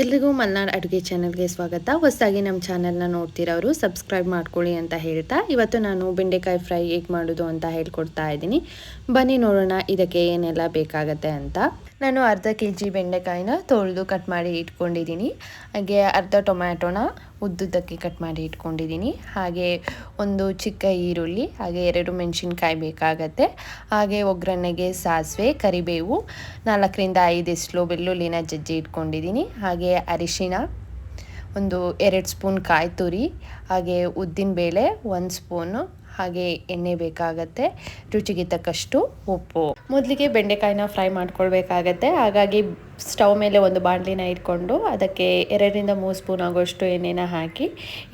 ಎಲ್ರಿಗೂ ಮಲ್ನಾಡ್ ಅಡುಗೆ ಚಾನಲ್ಗೆ ಸ್ವಾಗತ. ಹೊಸದಾಗಿ ನಮ್ಮ ಚಾನಲ್ನ ನೋಡ್ತಿರೋರು ಸಬ್ಸ್ಕ್ರೈಬ್ ಮಾಡ್ಕೊಳ್ಳಿ ಅಂತ ಹೇಳ್ತಾ ಇವತ್ತು ನಾನು ಬೆಂಡೆಕಾಯಿ ಫ್ರೈ ಹೇಗೆ ಮಾಡೋದು ಅಂತ ಹೇಳ್ಕೊಡ್ತಾ ಇದ್ದೀನಿ. ಬನ್ನಿ ನೋಡೋಣ ಇದಕ್ಕೆ ಏನೆಲ್ಲ ಬೇಕಾಗತ್ತೆ ಅಂತ. ನಾನು ಅರ್ಧ kg ಬೆಂಡೆಕಾಯಿನ ತೊಳೆದು ಕಟ್ ಮಾಡಿ ಇಟ್ಕೊಂಡಿದ್ದೀನಿ. ಹಾಗೆ ಅರ್ಧ ಟೊಮ್ಯಾಟೋನ ಉದ್ದುದ್ದಕ್ಕೆ ಕಟ್ ಮಾಡಿ ಇಟ್ಕೊಂಡಿದ್ದೀನಿ. ಹಾಗೆ ಒಂದು ಚಿಕ್ಕ ಈರುಳ್ಳಿ, ಹಾಗೆ 2 ಮೆಣಸಿನ್ಕಾಯಿ ಬೇಕಾಗತ್ತೆ. ಹಾಗೆ ಒಗ್ಗರಣೆಗೆ ಸಾಸಿವೆ, ಕರಿಬೇವು, 4ರಿಂದ 5 ಎಸ್ಲು ಬೆಳ್ಳುಳ್ಳಿನ ಜಜ್ಜಿ ಇಟ್ಕೊಂಡಿದ್ದೀನಿ. ಹಾಗೆ ಅರಿಶಿಣ, ಒಂದು 2 ಸ್ಪೂನ್ ಕಾಯಿ ತುರಿ, ಹಾಗೆ ಉದ್ದಿನಬೇಳೆ 1 ಸ್ಪೂನು, ಹಾಗೆ ಎಣ್ಣೆ ಬೇಕಾಗತ್ತೆ, ರುಚಿಗೆ ತಕ್ಕಷ್ಟು ಉಪ್ಪು. ಮೊದಲಿಗೆ ಬೆಂಡೆಕಾಯಿನ ಫ್ರೈ ಮಾಡ್ಕೊಳ್ಬೇಕಾಗತ್ತೆ. ಹಾಗಾಗಿ ಸ್ಟವ್ ಮೇಲೆ ಒಂದು ಬಾಣಲಿನ ಇಟ್ಕೊಂಡು ಅದಕ್ಕೆ 2ರಿಂದ 3 ಸ್ಪೂನ್ ಆಗೋಷ್ಟು ಎಣ್ಣೆನ ಹಾಕಿ,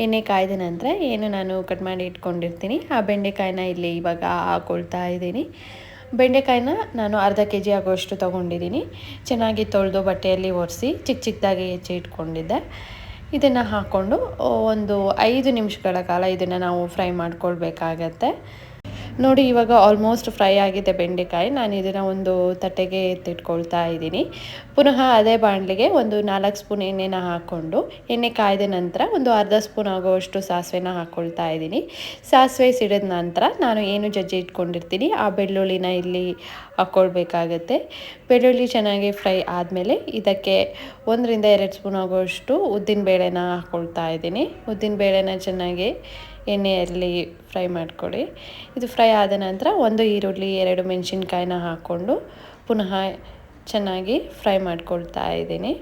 ಎಣ್ಣೆ ಕಾಯ್ದ ನಂತರ ಏನು ನಾನು ಕಟ್ ಮಾಡಿ ಇಟ್ಕೊಂಡಿರ್ತೀನಿ ಆ ಬೆಂಡೆಕಾಯಿನ ಇಲ್ಲಿ ಇವಾಗ ಹಾಕೊಳ್ತಾ ಇದ್ದೀನಿ. ಬೆಂಡೆಕಾಯಿನ ನಾನು ಅರ್ಧ kg ಆಗೋಷ್ಟು ತೊಗೊಂಡಿದ್ದೀನಿ. ಚೆನ್ನಾಗಿ ತೊಳೆದು ಬಟ್ಟೆಯಲ್ಲಿ ಒರೆಸಿ ಚಿಕ್ಕದಾಗಿ ಹೆಚ್ಚಿ ಇಟ್ಕೊಂಡಿದ್ದೆ. ಇದನ್ನು ಹಾಕ್ಕೊಂಡು ಒಂದು 5 ನಿಮಿಷಗಳ ಕಾಲ ಇದನ್ನು ನಾವು ಫ್ರೈ ಮಾಡ್ಕೊಳ್ಬೇಕಾಗತ್ತೆ. ನೋಡಿ ಇವಾಗ ಆಲ್ಮೋಸ್ಟ್ ಫ್ರೈ ಆಗಿದೆ ಬೆಂಡೆಕಾಯಿ. ನಾನು ಇದನ್ನು ಒಂದು ತಟ್ಟೆಗೆ ಎತ್ತಿಟ್ಕೊಳ್ತಾ ಇದ್ದೀನಿ. ಪುನಃ ಅದೇ ಬಾಣಲಿಗೆ ಒಂದು 4 ಸ್ಪೂನ್ ಎಣ್ಣೆನ ಹಾಕ್ಕೊಂಡು, ಎಣ್ಣೆ ಕಾಯ್ದ ನಂತರ ಒಂದು ಅರ್ಧ ಸ್ಪೂನ್ ಆಗೋಷ್ಟು ಸಾಸಿವೆನ ಹಾಕ್ಕೊಳ್ತಾ ಇದ್ದೀನಿ. ಸಾಸಿವೆ ಸಿಡಿದ ನಂತರ ನಾನು ಏನು ಜಜ್ಜಿ ಇಟ್ಕೊಂಡಿರ್ತೀನಿ ಆ ಬೆಳ್ಳುಳ್ಳಿನ ಇಲ್ಲಿ ಹಾಕ್ಕೊಳ್ಬೇಕಾಗತ್ತೆ. ಬೆಳ್ಳುಳ್ಳಿ ಚೆನ್ನಾಗಿ ಫ್ರೈ ಆದಮೇಲೆ ಇದಕ್ಕೆ 1ರಿಂದ 2 ಸ್ಪೂನ್ ಆಗೋಷ್ಟು ಉದ್ದಿನಬೇಳೆನ ಹಾಕ್ಕೊಳ್ತಾ ಇದ್ದೀನಿ. ಉದ್ದಿನಬೇಳೆನ ಚೆನ್ನಾಗಿ ಎಣ್ಣೆಯಲ್ಲಿ ಫ್ರೈ ಮಾಡ್ಕೊಳ್ಳಿ. ಇದು ಫ್ರೈ ಆದ ನಂತರ ಒಂದು ಈರುಳ್ಳಿ, 2 ಮೆಣಸಿನ್ಕಾಯಿನ ಹಾಕ್ಕೊಂಡು ಪುನಃ ಚೆನ್ನಾಗಿ ಫ್ರೈ ಮಾಡ್ಕೊಳ್ತಾ ಇದ್ದೀನಿ.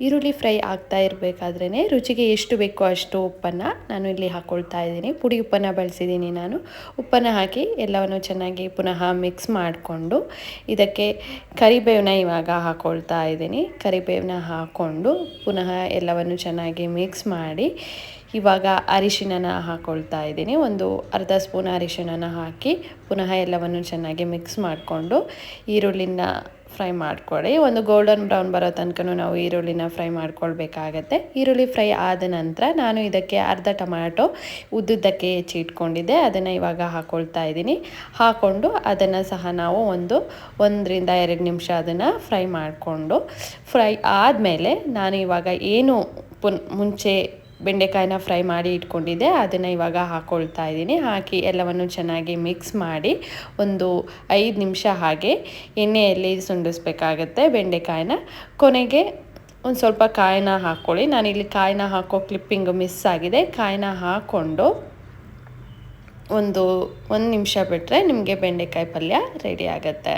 ಈರುಳ್ಳಿ ಫ್ರೈ ಆಗ್ತಾ ಇರಬೇಕಾದ್ರೇ ರುಚಿಗೆ ಎಷ್ಟು ಬೇಕೋ ಅಷ್ಟು ಉಪ್ಪನ್ನು ನಾನು ಇಲ್ಲಿ ಹಾಕ್ಕೊಳ್ತಾ ಇದ್ದೀನಿ. ಪುಡಿ ಉಪ್ಪನ್ನು ಬಳಸಿದ್ದೀನಿ ನಾನು. ಉಪ್ಪನ್ನು ಹಾಕಿ ಎಲ್ಲವನ್ನು ಚೆನ್ನಾಗಿ ಪುನಃ ಮಿಕ್ಸ್ ಮಾಡಿಕೊಂಡು ಇದಕ್ಕೆ ಕರಿಬೇವನ್ನ ಇವಾಗ ಹಾಕ್ಕೊಳ್ತಾ ಇದ್ದೀನಿ. ಕರಿಬೇವನ್ನ ಹಾಕ್ಕೊಂಡು ಪುನಃ ಎಲ್ಲವನ್ನು ಚೆನ್ನಾಗಿ ಮಿಕ್ಸ್ ಮಾಡಿ ಇವಾಗ ಅರಿಶಿಣನ ಹಾಕ್ಕೊಳ್ತಾ ಇದ್ದೀನಿ. ಒಂದು ಅರ್ಧ ಸ್ಪೂನ್ ಅರಿಶಿಣನ ಹಾಕಿ ಪುನಃ ಎಲ್ಲವನ್ನು ಚೆನ್ನಾಗಿ ಮಿಕ್ಸ್ ಮಾಡಿಕೊಂಡು ಈರುಳ್ಳಿನ ಫ್ರೈ ಮಾಡ್ಕೊಳ್ಳಿ. ಒಂದು ಗೋಲ್ಡನ್ ಬ್ರೌನ್ ಬರೋ ತನಕ ನಾವು ಈರುಳ್ಳಿನ ಫ್ರೈ ಮಾಡ್ಕೊಳ್ಬೇಕಾಗತ್ತೆ. ಈರುಳ್ಳಿ ಫ್ರೈ ಆದ ನಂತರ ನಾನು ಇದಕ್ಕೆ ಅರ್ಧ ಟೊಮ್ಯಾಟೊ ಉದ್ದುದ್ದಕ್ಕೆ ಹೆಚ್ಚಿ ಇಟ್ಕೊಂಡಿದ್ದೆ, ಅದನ್ನು ಇವಾಗ ಹಾಕ್ಕೊಳ್ತಾ ಇದ್ದೀನಿ. ಹಾಕ್ಕೊಂಡು ಅದನ್ನು ಸಹ ನಾವು 1ರಿಂದ 2 ನಿಮಿಷ ಅದನ್ನು ಫ್ರೈ ಮಾಡಿಕೊಂಡು, ಫ್ರೈ ಆದಮೇಲೆ ನಾನು ಇವಾಗ ಏನು ಮುಂಚೆ ಬೆಂಡೆಕಾಯಿನ ಫ್ರೈ ಮಾಡಿ ಇಟ್ಕೊಂಡಿದ್ದೆ ಅದನ್ನು ಇವಾಗ ಹಾಕ್ಕೊಳ್ತಾ ಇದ್ದೀನಿ. ಹಾಕಿ ಎಲ್ಲವನ್ನು ಚೆನ್ನಾಗಿ ಮಿಕ್ಸ್ ಮಾಡಿ ಒಂದು 5 ನಿಮಿಷ ಹಾಗೆ ಎಣ್ಣೆಯಲ್ಲಿ ಸುಂಡಿಸ್ಬೇಕಾಗತ್ತೆ ಬೆಂಡೆಕಾಯಿನ. ಕೊನೆಗೆ ಒಂದು ಸ್ವಲ್ಪ ಕಾಯಿನ ಹಾಕ್ಕೊಳ್ಳಿ. ನಾನಿಲ್ಲಿ ಕಾಯಿನ ಹಾಕೋ ಕ್ಲಿಪ್ಪಿಂಗ್ ಮಿಸ್ ಆಗಿದೆ. ಕಾಯಿನ ಹಾಕ್ಕೊಂಡು ಒಂದು 1 ನಿಮಿಷ ಬಿಟ್ಟರೆ ನಿಮಗೆ ಬೆಂಡೆಕಾಯಿ ಪಲ್ಯ ರೆಡಿ ಆಗುತ್ತೆ.